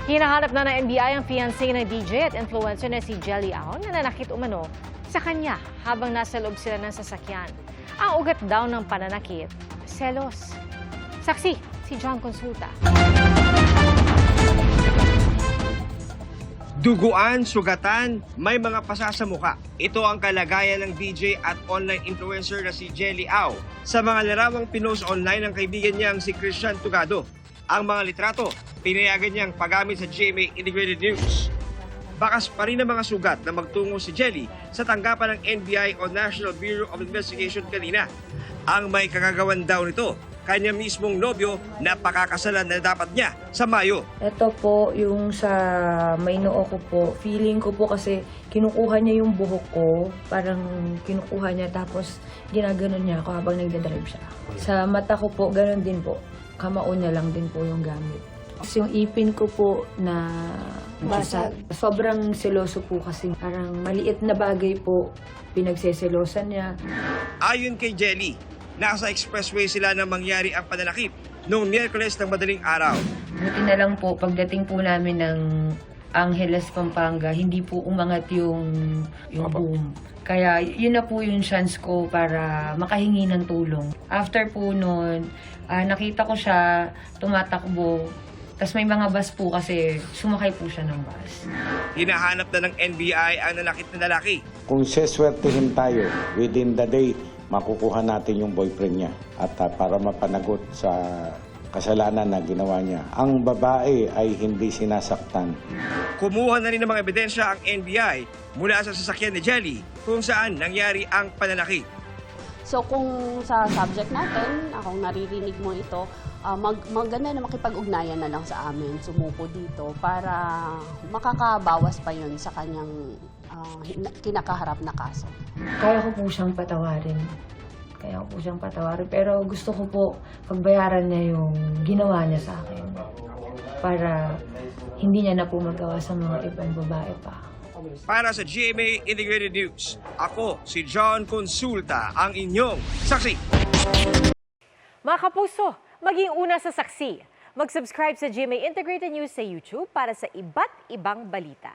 Hinahanap na ng NBI ang fiancé ng DJ at influencer na si Jelly Ao na nanakit umano sa kanya habang nasa loob sila ng sasakyan. Ang ugat daw ng pananakit, selos. Saksi, si John Consulta. Duguan, sugatan, may mga pasa sa muka. Ito ang kalagayan ng DJ at online influencer na si Jelly Ao sa mga larawang pinost online ng kaibigan niyang si Christian Tugado. Ang mga litrato, pinayagan niyang paggamit sa GMA Integrated News. Bakas pa rin ang mga sugat na magtungo si Jelly sa tanggapan ng NBI o National Bureau of Investigation kanina. Ang may kagagawan daw nito, kanya mismong nobyo na pakakasalan na dapat niya sa Mayo. Ito po, yung sa may noo ko po, feeling ko po kasi kinukuha niya yung buhok ko, parang kinukuha niya tapos ginaganon niya ako habang nagdadrive siya. Sa mata ko po, ganon din po. Kamao niya lang din po yung gamit. Yung ipin ko po na basag. Sobrang seloso po kasi parang maliit na bagay po pinagseselosan niya. Ayon kay Jelly, nasa expressway sila nang mangyari ang pananakip noong Miyerkules ng madaling araw. Buti na lang po, pagdating po namin ng Angeles, Pampanga, hindi po umangat yung boom. Kaya yun na po yung chance ko para makahingi ng tulong. After po noon, nakita ko siya tumatakbo. Tapos may mga bus po kasi sumakay po siya ng bus. Hinahanap na ng NBI ang nanakit na lalaki. Kung seswertehin tayo, within the day, makukuha natin yung boyfriend niya at para mapanagot sa kasalanan na ginawa niya. Ang babae ay hindi sinasaktan. Kumuha na rin ng mga ebidensya ang NBI mula sa sasakyan ni Jelly kung saan nangyari ang pananakit. So kung sa subject natin, akong naririnig mo ito, maganda na makipag-ugnayan na lang sa amin, sumuko dito para makakabawas pa yun sa kanyang kinakaharap na kaso. Kaya ko po siyang patawarin. Pero gusto ko po pagbayaran niya yung ginawa niya sa akin. Para hindi niya na po magawa sa mga ibang babae pa. Para sa GMA Integrated News, ako si John Consulta, ang inyong saksi. Mga kapuso, maging una sa saksi. Mag-subscribe sa GMA Integrated News sa YouTube para sa iba't ibang balita.